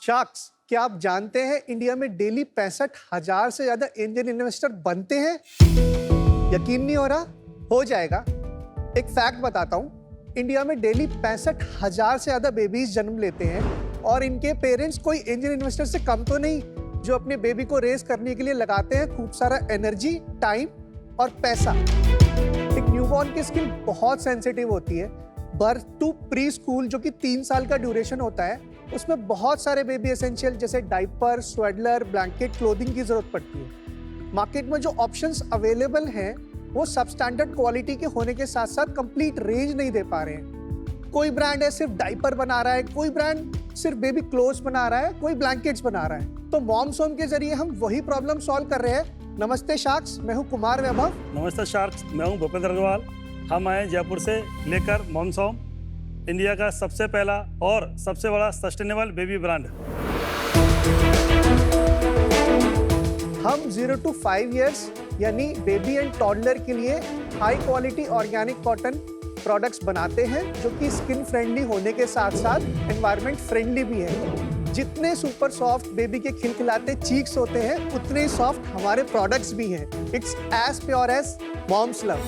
Sharks, क्या आप जानते हैं इंडिया में डेली 65,000 से ज्यादा एंजल इन्वेस्टर बनते हैं? यकीन नहीं हो रहा? हो जाएगा। एक फैक्ट बताता हूँ, इंडिया में डेली 65,000 से ज्यादा बेबीज जन्म लेते हैं और इनके पेरेंट्स कोई एंजल इन्वेस्टर से कम तो नहीं, जो अपने बेबी को रेस करने के लिए लगाते हैं खूब सारा एनर्जी, टाइम और पैसा। एक न्यूबॉर्न की स्किन बहुत सेंसिटिव होती है। बर्थ टू प्री स्कूल जो कि 3 साल का ड्यूरेशन होता है, उसमें बहुत सारे बेबी एसेंशियल जैसे डाइपर, स्वेडलर, ब्लैंकेट, क्लोथिंग की जरूरत पड़ती है। मार्केट में जो ऑप्शंस अवेलेबल हैं वो सब स्टैंडर्ड क्वालिटी के होने के साथ साथ कंप्लीट रेंज नहीं दे पा रहे हैं। कोई ब्रांड है सिर्फ डाइपर बना रहा है, कोई ब्रांड सिर्फ बेबी क्लोथ्स बना रहा है, कोई ब्लैंकेट्स बना रहा है। तो मॉम्स होम के जरिए हम वही प्रॉब्लम सॉल्व कर रहे हैं। नमस्ते शार्क्स, मैं हूं कुमार वैभव। नमस्ते शार्क्स, मैं हूं भूपेंद्र अग्रवाल। हम आए जयपुर से लेकर मॉम्स होम, इंडिया का सबसे पहला और सबसे बड़ा सस्टेनेबल बेबी ब्रांड। हम 0 to 5 years यानी बेबी एंड टॉडलर के लिए high quality organic cotton products बनाते हैं, जो कि स्किन फ्रेंडली होने के साथ साथ एनवायरनमेंट फ्रेंडली भी है। जितने सुपर सॉफ्ट बेबी के खिलखिलाते चीक्स होते हैं, उतने ही सॉफ्ट हमारे प्रोडक्ट्स भी हैं। It's as pure as mom's love.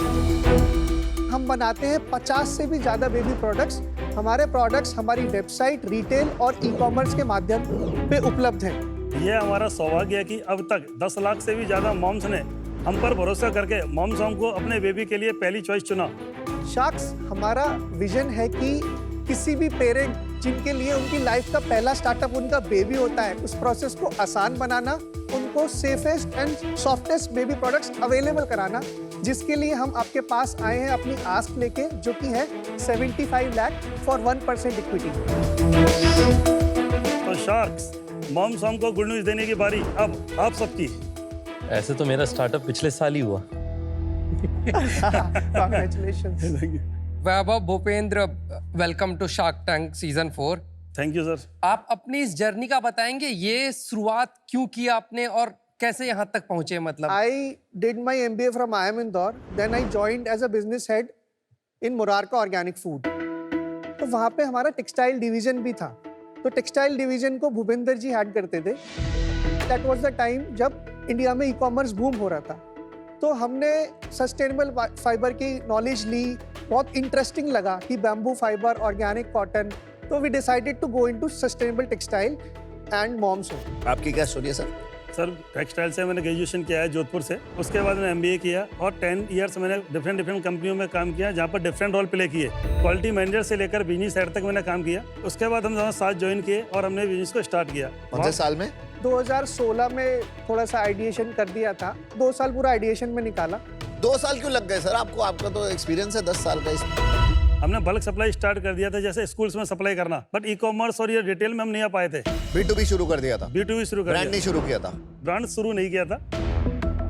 हम बनाते हैं 50 से भी ज़्यादा बेबी प्रोडक्ट्स। हमारे प्रोडक्ट्स हमारी वेबसाइट, रिटेल और ई-कॉमर्स के माध्यम पे उपलब्ध हैं। ये हमारा सौभाग्य है कि अब तक 10 लाख से भी ज़्यादा मॉम्स ने हम पर भरोसा करके मॉम्स होम को अपने बेबी के लिए पहली चॉइस चुना। शार्क्स, हमारा विजन है कि किसी भी पेरेंट जिनके लिए उनकी लाइफ का पहला स्टार्टअप उनका बेबी होता है, उस प्रोसेस को आसान बनाना, उनको safest and softest baby products available कराना, जिसके लिए हम आपके पास आए हैं अपनी आस्क लेके, जो कि है 75 लाख फॉर 1% इक्विटी। तो शार्क्स, मॉम्स होम को गुड न्यूज़ देने की बारी अब आप सबकी। ऐसे तो मेरा स्टार्टअप पिछले साल ही हुआ। Congratulations. Vaibhav, Bhupendra, welcome to Shark Tank season 4। Thank you sir. आप अपनी इस जर्नी का बताएंगे, ये शुरुआत क्यों की आपने और कैसे यहाँ तक पहुंचे? मतलब I did my MBA from IIM Indore. Then I joined as a business head in Murarka Organic Food. तो वहाँ पे हमारा टेक्सटाइल डिवीजन भी था। तो टेक्सटाइल डिवीजन को भूपेंद्र जी हेड करते थे। That was the time जब इंडिया में ई-कॉमर्स बूम हो रहा था। तो हमने सस्टेनेबल फाइबर की नॉलेज ली, बहुत इंटरेस्टिंग लगा कि बैम्बू फाइबर, ऑर्गेनिक कॉटन। तो we decided to go into sustainable textile and Mom's Home. आपकी क्या स्टोरी है सर? सर, टेक्सटाइल से मैंने ग्रेजुएशन किया है जोधपुर से। उसके बाद मैंने MBA किया और 10 ईयर्स मैंने डिफरेंट कंपनियों में काम किया, जहाँ पर डिफरेंट रोल प्ले किए। क्वालिटी मैनेजर से लेकर बिजनेस साइड तक मैंने काम किया। उसके बाद हम दोनों साथ ज्वाइन किए और हमने बिजनेस को स्टार्ट किया। कौन से साल में? 2016 में थोड़ा सा आइडिएशन कर दिया था। 2 साल पूरा आइडिएशन में निकाला। 2 साल क्यों लग गए सर आपको? आपका तो एक्सपीरियंस है 10 साल का इसमें। हमने बल्क सप्लाई स्टार्ट कर दिया था, जैसे स्कूल्स में सप्लाई करना, बट ई-कॉमर्स और ये रिटेल में हम नहीं आ पाए थे। B2B शुरू कर दिया था? B2B शुरू कर ब्रांड दिया। नहीं शुरू किया था? ब्रांड शुरू नहीं किया था।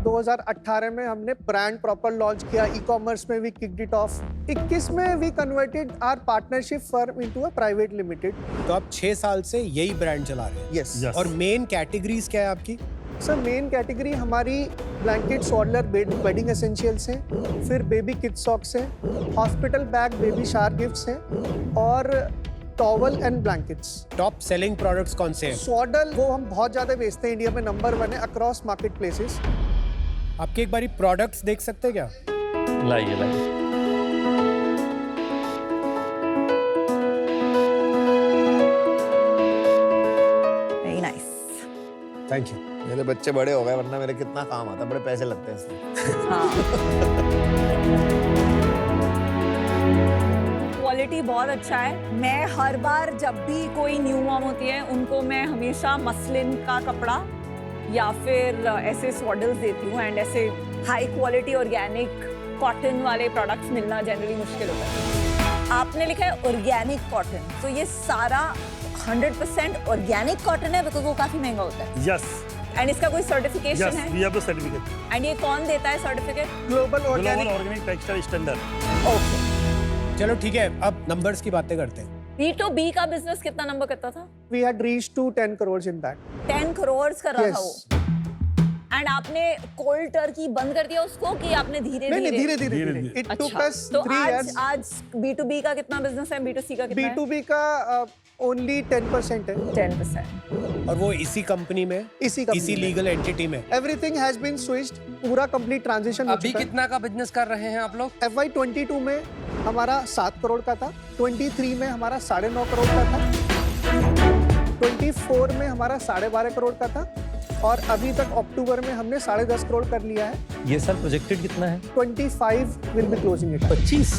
2018 में हमने ब्रांड प्रॉपर लॉन्च किया। ई-कॉमर्स में वी किक्ड इट ऑफ। 21 में we converted our partnership firm into a private limited. तो आप 6 साल से यही ब्रांड चला रहे हैं? यस। Yes. और मेन कैटेगरीज क्या है आपकी? सर, मेन कैटेगरी हमारी ब्लैंकेट, सॉडलर, बेडिंग एसेंशियल्स हैं, फिर बेबी किड्स सॉक्स हैं, hospital bag, baby shower gifts हैं और towel and blankets. Top selling products कौन से हैं? सॉडल वो हम बहुत ज़्यादा बेचते हैं, इंडिया में नंबर 1 है अक्रॉस मार्केट प्लेसेस। आपके एक बारी प्रोडक्ट्स देख सकते हैं क्या? लाइए लाइए। Very nice. Thank you. मेरे बच्चे बड़े हो गए, वरना मेरे कितना काम आता, बड़े पैसे लगते हैं इसमें। हाँ, क्वालिटी बहुत अच्छा है। मैं हर बार जब भी कोई न्यू मॉम होती है, उनको मैं हमेशा मसलिन का कपड़ा या फिर ऐसे सॉडल्स देती हूँ। एंड ऐसे हाई क्वालिटी ऑर्गेनिक कॉटन वाले प्रोडक्ट्स मिलना जनरली मुश्किल होता है। आपने लिखा है ऑर्गेनिक कॉटन, तो ये सारा 100% ऑर्गेनिक कॉटन है, बिकॉज वो काफी महंगा होता है। यस एंड इसका कोई सर्टिफिकेशन यस, है? We have the certificate. And ये कौन देता है certificate? Global global organic. Organic textile standard. Okay. चलो ठीक है, अब नंबर्स की बातें करते हैं। B2B का बिजनेस कितना नंबर करता था? We had reached to 10 crores in that. 10 crore कर रहा था Yes. वो। एंड आपने कोल्ड टर्की बंद कर दिया उसको कि आपने धीरे नहीं, धीरे धीरे धीरे धीरे। इट टुक अच्छा, अस तो 3 years. आज B2B का कितना बिजनेस है, B2C का कितना है? B2B का ओनली 10% है। 10%। और वो इसी कंपनी में, इसी लीगल एंटिटी में। एवरीथिंग हैज बीन स्विच्ड, पूरा कंप्लीट ट्रांजिशन हो अभी चुका है। कितना का बिजनेस कर रहे हैं आप लोग? FY 22 में हमारा 7 करोड़ का था, 23 में हमारा 9.5 करोड़ का था, 24 में हमारा 12.5 करोड़ का था और अभी तक अक्टूबर में हमने 10.5 करोड़ कर लिया है। ये साल प्रोजेक्टेड कितना है? 25 विल बी क्लोजिंग इट। 25।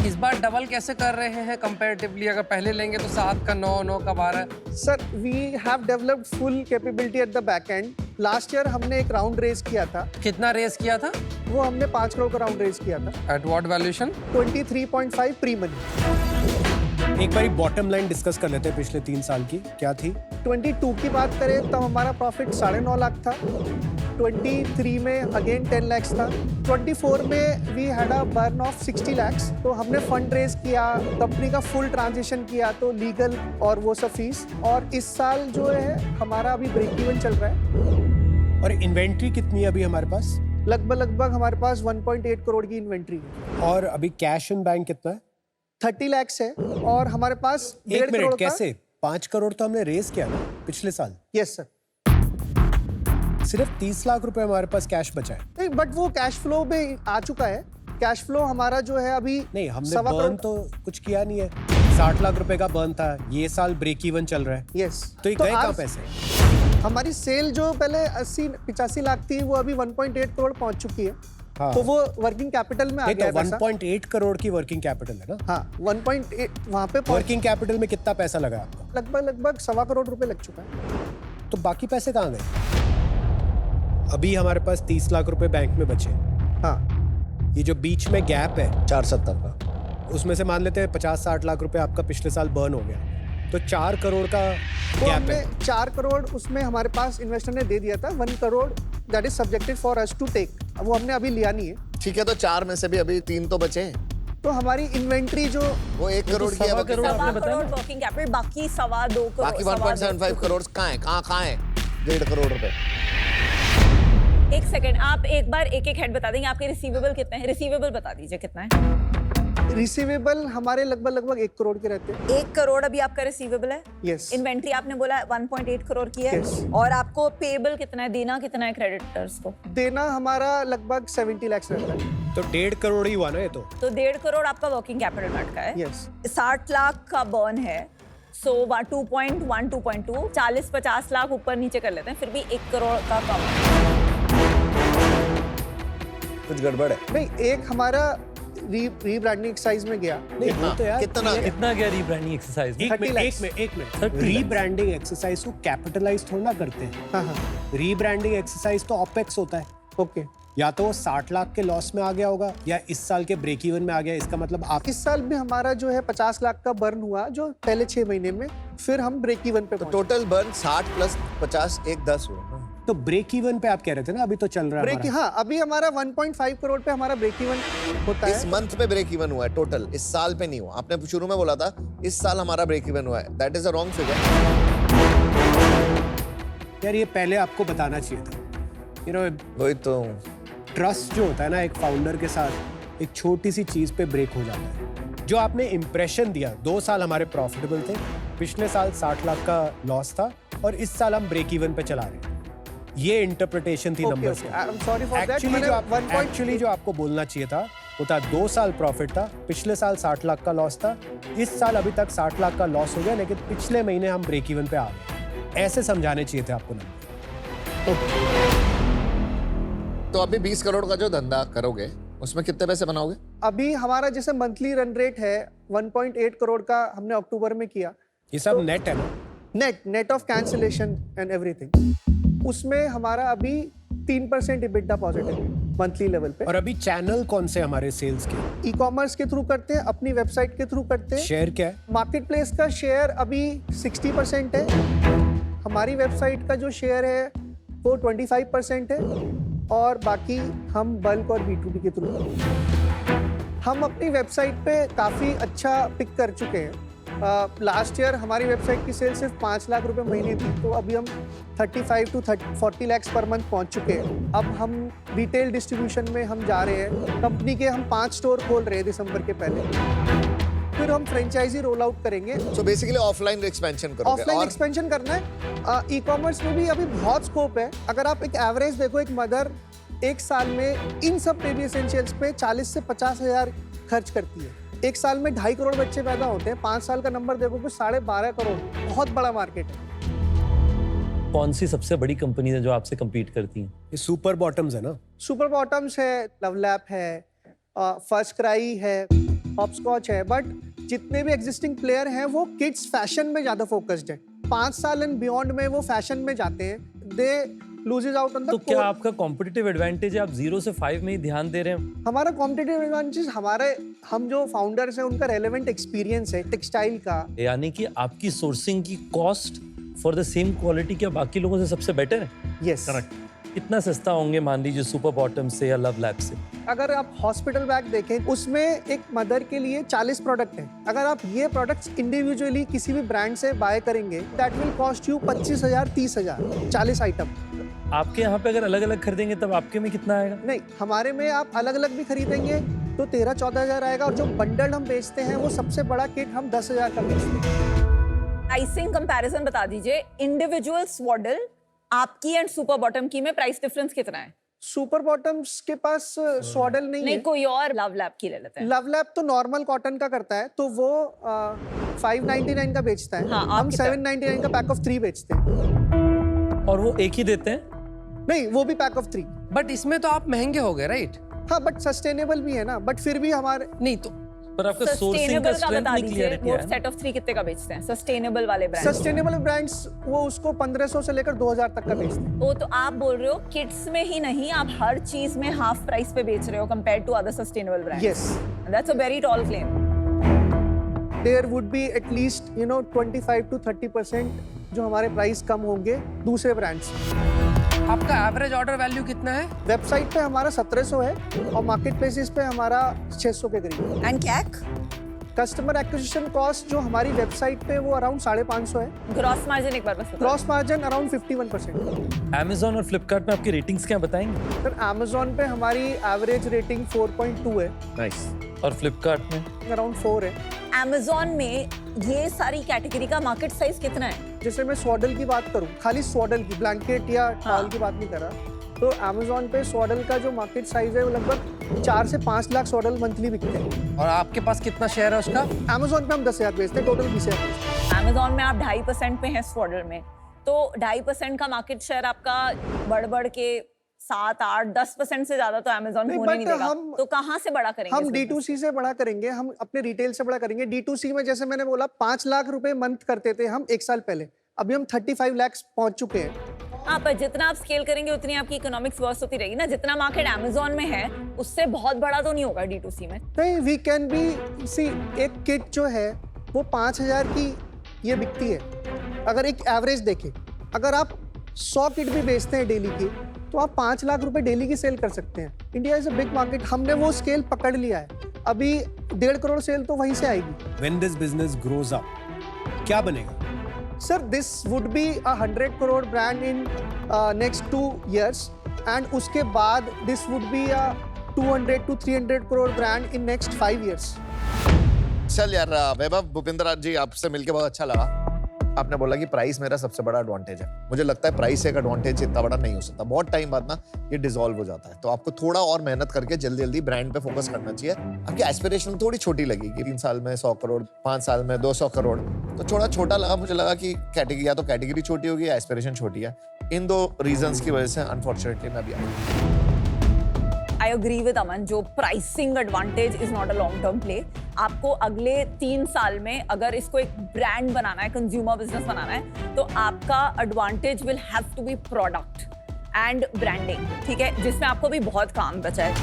इस बार डबल कैसे कर रहे हैं कंपैरेटिवली? अगर पहले लेंगे तो 7 का 9, 9 का 12। Sir, we have developed full capability at the back end. Last year हमने एक राउंड रेज किया था, कितना रेस किया था? वो हमने 5 करोड़ का राउंड रेज किया था। At what valuation? 23.5 pre money. एक बारी बॉटम लाइन डिस्कस कर लेते हैं पिछले 3 साल की, क्या थी? 22 की बात करें तब हमारा प्रॉफिट 9.5 लाख था, 23 में अगेन 10 lakhs था, 24 में we had a burn of 60 lakhs। तो हमने फंड रेज किया, कंपनी का फुल ट्रांजिशन किया, तो लीगल और वो सब फीस। और इस साल जो है हमारा अभी ब्रेक इवन चल रहा है। और इन्वेंट्री कितनी है अभी हमारे पास? लगभग हमारे पास 1.8 करोड़ की इन्वेंट्री है। और अभी कैश इन बैंक कितना है? 30 lakhs है और हमारे पास 1.5 एक करोड़ मिनट, का। कैसे? 5 करोड़ तो हमने रेस किया ना पिछले साल। Yes sir. सिर्फ 30 लाख रुपए हमारे पास कैश बचा है। नहीं, बट वो कैश फ्लो में आ चुका है। कैश फ्लो हमारा जो है अभी नहीं, हमने 1.25 बर्न करोड़। तो कुछ किया नहीं है। 60 लाख रुपए का बर्न था, ये साल ब्रेक इवन चल रहा है। यस। तो ये गए कहाँ आज पैसे? हमारी सेल जो पहले 80-85 लाख थी वो अभी 1.8 करोड़ पहुंच चुकी है। हाँ। तो वो वर्किंग कैपिटल में आ नहीं गया तो है पैसा। 1.8 करोड़ की वर्किंग कैपिटल है ना? हाँ, 1.8 वहाँ पे वर्किंग कैपिटल में कितना पैसा लगा आपका? लगभग 1.25 करोड़ रुपए लग चुका है। तो बाकी पैसे कहाँ गए? अभी हमारे पास 30 लाख रुपए बैंक में बचे। हाँ, ये जो बीच में गैप है 470 का, उसमें से मान लेते हैं 50-60 लाख रुपए आपका पिछले साल बर्न हो गया, तो 4 करोड़ का तो गैप हमने है। 4 करोड़ उसमें हमारे पास इन्वेस्टर ने दे दिया था। 1 crore that is subjected for us to take, वो हमने अभी लिया नहीं है। ठीक है। तो 4 में से भी अभी 3 तो बचे हैं। तो हमारी इन्वेंट्री जो वो 1 करोड़ की है, 1.25 करोड़ आपने 1.25 बताया करोड़ ना? वर्किंग कैपिटल, बाकी 2.25 करोड़। बाकी 1.75 करोड़ कहाँ है? कहाँ है 1.5 करोड़ रुपए? एक सेकंड, आप एक बार एक हेड बता देंगे आपके रिसीवेबल कितने हैं? रिसीवेबल बता दीजिए कितना है। रिसीवेबल हमारे लगभग 1 करोड़ के रहते हैं। 1 करोड़ अभी आपका रिसीवेबल है। यस। इन्वेंट्री आपने बोला 1.8 करोड़ की है। Yes. और आपको पेबल कितना है, देना कितना है क्रेडिटर्स को? देना हमारा लगभग 70 लाख रहता है। तो 1.5 करोड़ ही हुआ ना ये तो। 1.5 करोड़ आपका वर्किंग कैपिटल में अटका है। यस। 60 लाख का बर्न है, सो 2.1, 2.2, 40-50 लाख ऊपर नीचे कर लेते हैं, फिर भी 1 करोड़ का कम है। कुछ गड़बड़ है। नहीं, एक हमारा रीब्रांडिंग एक्सरसाइज में गया। नहीं वो तो यार कितना गया? कितना गया रीब्रांडिंग एक्सरसाइज में? 30 lakhs। एक मिनट 30 रीब्रांडिंग एक्सरसाइज को कैपिटलाइज थोड़ा ना करते हैं। हाँ हाँ, रीब्रांडिंग एक्सरसाइज तो ऑपेक्स होता है। ओके। या तो वो 60 लाख के लॉस में आ गया होगा या इस साल के ब्रेक इवन में आ गया। इसका मतलब आप इस साल भी हमारा जो है 50 लाख का बर्न हुआ जो पहले 6 महीने में, फिर हम ब्रेक इवन पे तो पहुंचे। टोटल बर्न 60 प्लस 50 एक 10 हुआ ना? तो ब्रेक इवन पे आप कह रहे थे ना, अभी तो चल रहा है ब्रेक, हमारा। हाँ, अभी हमारा 1.5 करोड़ पे हमारा ब्रेक इवन होता इस है। मंथ पे ब्रेक इवन हुआ है टोटल, इस साल पे नहीं हुआ। आपने शुरू में बोला था इस साल हमारा ब्रेक इवन हुआ है, that is a wrong figure. यार ये पहले आपको बताना चाहिए था। यू नो वही तो। ट्रस्ट जो होता है ना एक फाउंडर के साथ, एक छोटी सी चीज पे ब्रेक हो जाता है। जो आपने इंप्रेशन दिया, 2 साल हमारे प्रॉफिटेबल थे, पिछले साल 60 लाख का लॉस था और इस साल हम ब्रेक इवन पे चला रहे हैं। ये इंटरप्रिटेशन थी नंबर्स की। I am sorry for that. Actually जो आपको बोलना चाहिए था वो था 2 साल प्रॉफिट था, पिछले साल 60 लाख का लॉस था, इस साल अभी तक 60 लाख का लॉस हो गया, लेकिन पिछले महीने हम ब्रेक इवन पे आ गए। ऐसे समझाने चाहिए थे आपको नंबर। तो अभी 20 करोड़ का जो धंधा करोगे उसमें कितने पैसे बनाओगे? अभी हमारा जैसे मंथली रन रेट है 1.8 करोड़ का हमने अक्टूबर में किया। ये सब नेट है ना? Net of cancellation and everything, उसमें हमारा अभी 3% EBITDA पॉजिटिव मंथली लेवल पे। और अभी चैनल कौन से हमारे सेल्स के? ई कॉमर्स के थ्रू करते हैं, अपनी वेबसाइट के थ्रू करते हैं। शेयर क्या है? मार्केट प्लेस का शेयर अभी 60% है, हमारी वेबसाइट का जो शेयर है वो 25% है और बाकी हम बल्क और B2B के थ्रू। हम अपनी वेबसाइट पे काफ़ी अच्छा पिक कर चुके हैं। लास्ट ईयर हमारी वेबसाइट की सेल सिर्फ 5 लाख रुपए महीने थी, तो अभी हम 35 to 40 lakhs पर मंथ पहुंच चुके हैं। अब हम रिटेल डिस्ट्रीब्यूशन में हम जा रहे हैं। कंपनी के हम 5 स्टोर खोल रहे हैं दिसंबर के पहले। फिर हम फ्रेंचाइजी रोल आउट करेंगे। सो बेसिकली ऑफलाइन एक्सपेंशन करोगे ऑफलाइन और एक्सपेंशन करना है। ई कॉमर्स में भी अभी बहुत स्कोप है। अगर आप एक एवरेज देखो, एक मदर एक साल में इन सब बेबी एसेंशियल्स पे 40 से 50 हजार खर्च करती है। एक साल में 2.5 करोड़ बच्चे पैदा होते हैं। 5 साल का नंबर देखो तो 12.5 करोड़, बहुत बड़ा मार्केट है। कौन सी सबसे बड़ी कंपनी है जो आपसे compete करती हैं? ये सुपर बॉटम्स है ना? सुपर बॉटम्स है, लवलैप है, फर्स्ट क्राई है, हॉपस्कॉच है, बट जितने भी एग्जिस्टिंग प्लेयर हैं वो किड्स फैशन में ज्यादा फोकस्ड है। 5 साल एंड बियॉन्ड में वो फैशन में जाते हैं। दे लूजेस आउट ऑन द तो क्या आपका कॉम्पिटिटिव एडवांटेज है, आप 0 से 5 में ही ध्यान दे रहे हैं? हमारा कॉम्पिटिटिव एडवांटेज हम जो फाउंडर्स हैं उनका रेलेवेंट एक्सपीरियंस है टेक्सटाइल का। यानी कि आपकी सोर्सिंग की cost for the same quality क्या बाकी लोगों से सबसे बेटर है? Yes, correct. कितना सस्ता होंगे मान लीजिए सुपर बॉटम से या लव लैब से? अगर आप हॉस्पिटल बैग देखें उसमें एक मदर के लिए 40 प्रोडक्ट हैं। अगर आप ये प्रोडक्ट्स इंडिविजुअली किसी भी ब्रांड से बाय करेंगे that will cost you 25,000 30,000 40 item. आपके यहाँ पे अगर अलग अलग खरीदेंगे तब आपके में कितना आएगा? नहीं, हमारे में आप अलग अलग भी खरीदेंगे तो 13-14 हजार आएगा, और जो बंडल हम बेचते हैं वो सबसे बड़ा किट हम 10,000 का बेचते हैं। प्राइसिंग कंपैरिजन बता दीजिए, इंडिविजुअल स्वॉडल आपकी एंड सुपर बॉटम की में प्राइस डिफरेंस कितना है? सुपर बॉटम्स के पास स्वॉडल नहीं नहीं, है। कोई और लव लैब की ले लेते हैं। लव लैब तो नॉर्मल कॉटन का करता है, तो वो 599 का बेचता है। हाँ, हम आपकी तरह। 799 का पैक ऑफ 3 बेचते हैं। और वो एक ही देते हैं? नहीं, वो भी पैक ऑफ 3। बट इसमें तो आप महंगे हो गए, राइट? हाँ, बट सस्टेनेबल भी है ना। बट फिर भी हमारे नहीं तो पर आपका सोर्सिंग का सस्टेनेबल का स्ट्रेंथ बता नहीं दीजिए, क्लियर वो किया है। सेट ऑफ 3 कितने का बेचते हैं सस्टेनेबल वाले ब्रांड? सस्टेनेबल ब्रांड्स वो उसको 1500 से लेकर 2000 तक का बेचते हैं। वो तो आप बोल रहे हो किड्स में ही नहीं, आप हर चीज में हाफ प्राइस पे बेच रहे हो compare to other sustainable brands. Yes, that's a very tall claim. There would be at least 25 to 30% जो हमारे प्राइस कम होंगे दूसरे ब्रांड्स। आपका एवरेज ऑर्डर वैल्यू कितना है? वेबसाइट पे हमारा 1700 है और मार्केट प्लेसेस पे हमारा 600 के करीब। And CAC? Customer acquisition cost जो हमारी वेबसाइट पे वो अराउंड 550 है। ग्रॉस मार्जिन एक बार बस बताओ। Gross margin around 51%। Amazon और फ्लिपकार्ट में आपकी रेटिंग्स क्या बताएंगे? सर, Amazon पे हमारी एवरेज रेटिंग 4.2 है, नाइस। और फ्लिपकार्ट में? अराउंड 4 है। Amazon में ये सारी कैटेगरी का मार्केट साइज कितना है? जैसे मैं स्वॉडल की बात करूं, खाली स्वॉडल की, ब्लैंकेट या टॉल की बात नहीं कर रहा, तो Amazon पे स्वॉडल का जो मार्केट साइज है वो लगभग 4 से 5 लाख स्वॉडल मंथली बिकते हैं। और आपके पास कितना शेयर है उसका? Amazon पे हम 10,000 बेचते हैं, टोटल 20,000। Amazon में आप 2.5% पे हैं स्वॉडल में, तो 2.5% का मार्केट शेयर आपका बढ़ के 7, 8, 10% से ज्यादा तो Amazon नहीं, होने नहीं but देगा। हम- तो कहाँ से बड़ा करेंगे? हम इस business? D2C से बड़ा करेंगे, हम अपने रिटेल से बड़ा करेंगे। D2C में जैसे मैंने बोला 5 लाख रुपए मंथ करते थे हम 1 साल पहले, अभी हम 35 लाख पहुंच चुके हैं। हाँ, पर जितना आप स्केल करेंगे उतनी आपकी इकोनॉमिक्स वर्स होती रहेगी ना। जितना मार्केट Amazon में है उससे बहुत बड़ा तो नहीं होगा D2C में। नहीं, वी कैन बी सी, एक किट जो है वो 5,000 की ये बिकती है। अगर एक एवरेज देखें, अगर आप 100 किट भी बेचते हैं डेली की, तो आप 5 लाख रुपए डेली की सेल कर सकते हैं। India is a big market, हमने वो स्केल पकड़ लिया है। अभी 1.5 करोड़ सेल तो वहीं से आएगी। When this business grows up, क्या बनेगा? Sir, this would be a 100 crore brand in next 2 years, and उसके बाद this would be a 200 to 300 crore brand in next 5 years. चल यार वैभव, भूपिंदर जी आपसे मिलके बहुत अच्छा लगा। आपने बोला कि प्राइस मेरा सबसे बड़ा एडवांटेज है। मुझे लगता है प्राइस एक एडवांटेज इतना बड़ा नहीं हो सकता। बहुत टाइम बाद ना ये डिसॉल्व हो जाता है, तो आपको थोड़ा और मेहनत करके जल्दी जल्दी ब्रांड पे फोकस करना चाहिए। आपकी एस्पिरेशन थोड़ी छोटी लगी कि 3 साल में 100 करोड़, 5 साल में 200 करोड़, तो थोड़ा छोटा लगा। मुझे लगा कि कैटेगरी, या तो कैटेगरी छोटी होगी या एस्पिरेशन छोटी है। इन 2 रीजंस की वजह से अनफॉर्चुनेटली मैं भी आया। आई अग्री विद अमन, जो pricing advantage is not a long term play. आपको अगले 3 साल में अगर इसको एक ब्रांड बनाना है, कंज्यूमर बिजनेस बनाना है, तो आपका advantage will have to be product and branding, ठीक है, जिसमें आपको भी बहुत काम बचा है।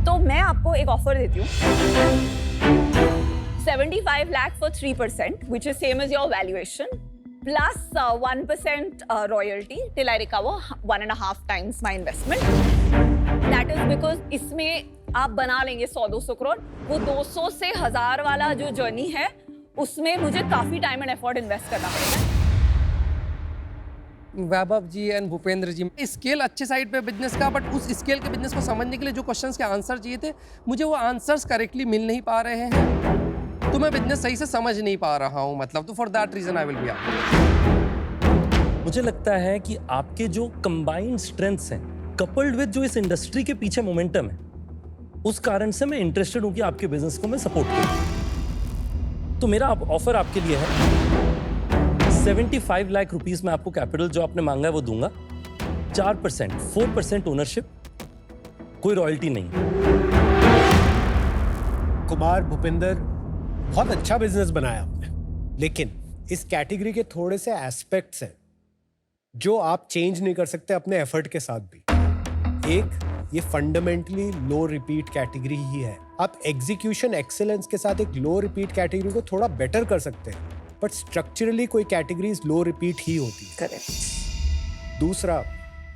तो मैं आपको एक ऑफर देती हूँ, 75 lakh for 3%, which is same as your valuation, plus 1% royalty till I recover 1.5 times my investment. That is because इसमें आप बना लेंगे 100-200 करोड़। वो 200 से 1000 वाला जो जर्नी है उसमें मुझे काफी टाइम एंड एफर्ट इन्वेस्ट करना पड़ेगा। वैभव जी एंड भूपेंद्र जी, स्केल अच्छे साइड पे बिजनेस का, बट उस स्केल के बिजनेस को समझने के लिए जो क्वेश्चंस के आंसर चाहिए थे, मुझे वो आंसर्स करेक्टली मिल नहीं पा रहे हैं। तो मैं बिजनेस सही से समझ नहीं पा रहा हूँ, मतलब तो for that reason I will be out. मुझे लगता है कि आपके जो कंबाइंड स्ट्रेंथ्स हैं कपल्ड विद जो इस इंडस्ट्री के पीछे मोमेंटम है, उस कारण से मैं इंटरेस्टेड हूं कि आपके बिजनेस को मैं सपोर्ट करूं। तो मेरा ऑफर आपके लिए है 75 लाख रुपीस में आपको कैपिटल जो आपने मांगा है वो दूंगा, 4% 4% ओनरशिप, कोई रॉयल्टी नहीं। कुमार भूपिंदर, बहुत अच्छा बिजनेस बनाया आपने, लेकिन इस कैटेगरी के थोड़े से एस्पेक्ट्स हैं जो आप चेंज नहीं कर सकते अपने एफर्ट के साथ भी। एक, ये फंडामेंटली लो रिपीट कैटेगरी ही है। आप एग्जीक्यूशन एक्सेलेंस के साथ एक लो रिपीट कैटेगरी को थोड़ा बेटर कर सकते हैं, बट स्ट्रक्चरली कोई कैटेगरीज लो रिपीट ही होती है। करेक्ट। दूसरा,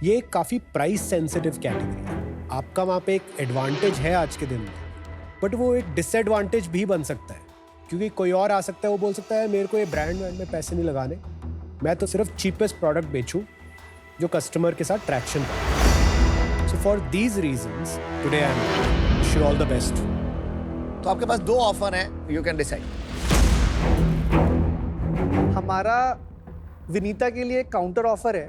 ये एक काफी प्राइस सेंसिटिव कैटेगरी है। आपका वहां पे एक एडवांटेज है आज के दिन में, बट वो एक डिसएडवांटेज भी बन सकता है, क्योंकि कोई और आ सकता है, वो बोल सकता है मेरे को ये ब्रांड में पैसे नहीं लगाने, मैं तो सिर्फ चीपेस्ट प्रोडक्ट बेचूं जो कस्टमर के साथ ट्रैक्शन पाए। So for these reasons today I am wish you all the best. तो आपके पास 2 ऑफर हैं, यू कैन डिसाइड। हमारा विनीता के लिए काउंटर ऑफर है,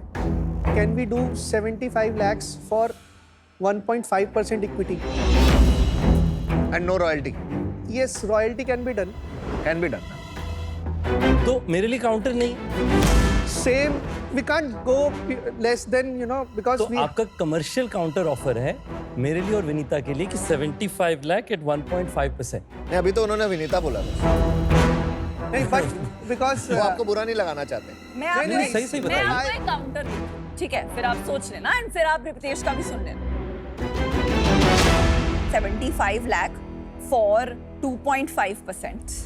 can we do 75 lakhs for 1.5% equity? And no royalty. Yes, royalty can be done. Can be done. तो मेरे लिए काउंटर नहीं, same, we can't go less than, you know, because तो we आपका कमर्शियल काउंटर ऑफर है मेरे लिए और विनीता के लिए कि 75 लाख एट 1.5%। नहीं, अभी तो उन्होंने विनीता बोला था। नहीं, बट बिकॉज वो आपको बुरा नहीं लगाना चाहते। मैं आपको नहीं, सही सही मैं बताइए। आपको एक काउंटर दूँ, ठीक है? फिर आप सोच लेना एंड फिर आप रितेश का भी सुन लेना। 75 lakh for 2.5%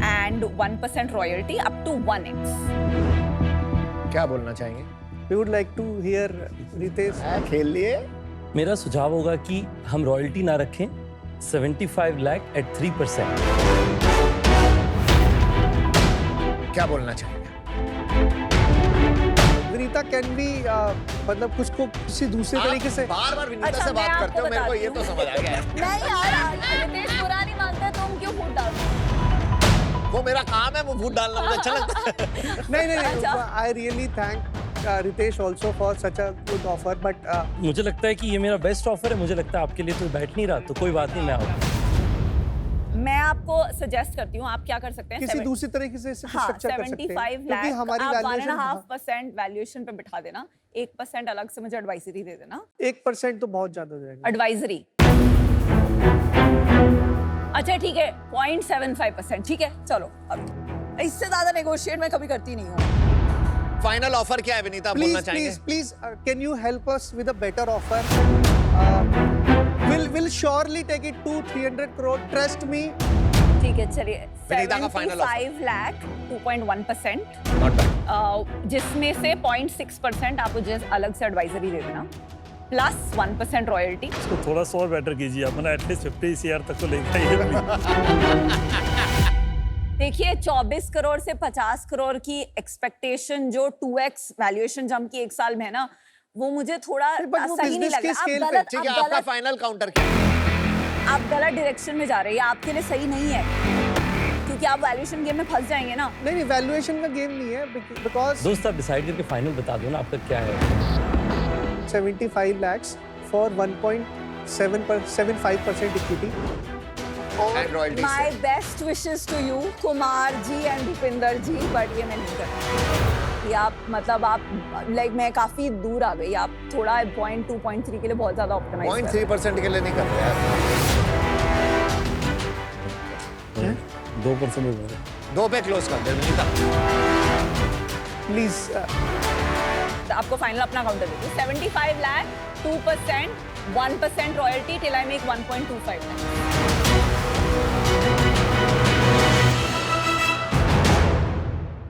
and 1% royalty up to 1x. क्या बोलना चाहेंगे? We would like to hear Ritesh. खेल लिए। मेरा सुझाव होगा कि हम रॉयल्टी ना रखें, 75 लाख एट 3%। क्या बोलना चाहेंगे? विनीता, कैन वी मतलब कुछ को किसी दूसरे तरीके से? बार बार विनीता अच्छा, से मैं बात आपको करते हो, मेरे को बताती ये तो हूँ। समझ आ गया है। नहीं यार, रितेश बुरा नहीं मानता, तुम क्यों फूट डालते हो? वो मेरा काम है, वो वोट डालना मुझे अच्छा लगता है। नहीं नहीं अच्छा। नहीं, I really thank Ritesh also for such a good offer, but मुझे लगता है कि ये मेरा बेस्ट ऑफर है, मुझे लगता है आपके लिए तो बैठ नहीं रहा, तो कोई बात नहीं, मैं आऊँगा। मैं आपको सजेस्ट करती हूँ, आप क्या कर सकते हैं? किसी सेवन- दूसरी तरीके से इसे हाँ, स्ट्रक्चर कर सकते हैं, 75 क्योंकि लाख हमारी आप वैल्यूएशन 1.5% वैल्यूएशन पे बिठा देना, 1% अलग से मुझे एडवाइजरी दे देना। 1% तो बहुत ज्यादा हो जाएगा। एडवाइजरी, अच्छा ठीक है, 0.75%, ठीक है? चलो, अब इससे ज्यादा नेगोशिएट मैं कभी करती नहीं हूँ। फाइनल ऑफर क्या है विनीता, बोलना प्लीज चाहेंगे? Please please can you help us with a better offer? Will surely take it to 300 crore, trust me. ठीक है, चलिए, विनीता का final offer। 75 lakh 2.1%, Not bad. जिसमें से 0.6% आप मुझे अलग से एडवाइजरी दे देना, प्लस 1% रॉयल्टी। इसको थोड़ा सा और बेटर कीजिए, अपना एटलीस्ट 50 CR तक तो लेके आइए please। देखिए, 24 करोड़ से 50 करोड़ की एक्सपेक्टेशन जो 2x वैल्यूएशन जंप की एक साल में है ना, वो मुझे थोड़ा but वो सही नहीं business लगा। के आप scale पे, गलत, ठीक है, आप आपका गलत, फाइनल काउंटर क्या है? आप गलत डायरेक्शन में जा रहे हैं, ये आपके लिए सही नहीं है, क्योंकि आप वैल्यूएशन गेम में फंस जाएंगे ना। नहीं नहीं, वैल्यूएशन का गेम नहीं है, बिकॉज दोस्त आप डिसाइड करके फाइनल बता दो ना आपका क्या है। 75 lakhs for 1.75% equity. And royalties माय से। Best wishes to you Kumar ji and Bhupinder ji, but ये मैं नहीं करती। ये आप मतलब आप लाइक मैं काफी दूर आ गई, आप थोड़ा 0.2 0.3 के लिए बहुत ज्यादा ऑप्टिमाइज कर रहे हैं। 0.3% के लिए नहीं करते यार। 2% हो गया। 2 पे क्लोज कर दे विनीता। प्लीज आपको फाइनल अपना काउंटर दे दूं, 75 lakh 2%, 1% royalty till I make 1.25 lakh.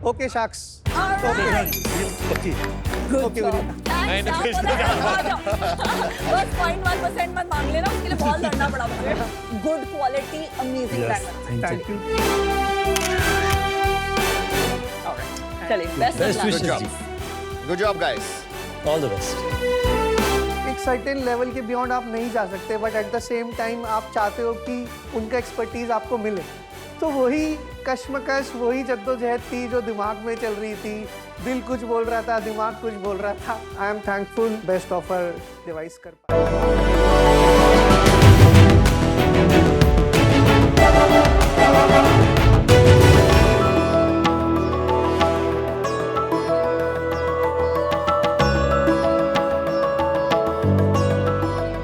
Okay sacks, Alright. Good Okay, job. Vinita. Thanks, आप बोला है, आ जाओ। बस 0.1% मत मांग लेना, उसके लिए बहुत लड़ना पड़ा मुझे। Good quality, amazing Yes, brand. thank you. Thank you. चलिए, best Best of wishes Good job. जी, good job guys. All the best. एक सर्टेन लेवल के बियॉन्ड आप नहीं जा सकते, but at the same time आप चाहते हो कि उनका एक्सपर्टीज आपको मिले। तो वही कश्मकश, वही जद्दोजहद थी जो दिमाग में चल रही थी। दिल कुछ बोल रहा था, दिमाग कुछ बोल रहा था। I am thankful best offer device कर पाया।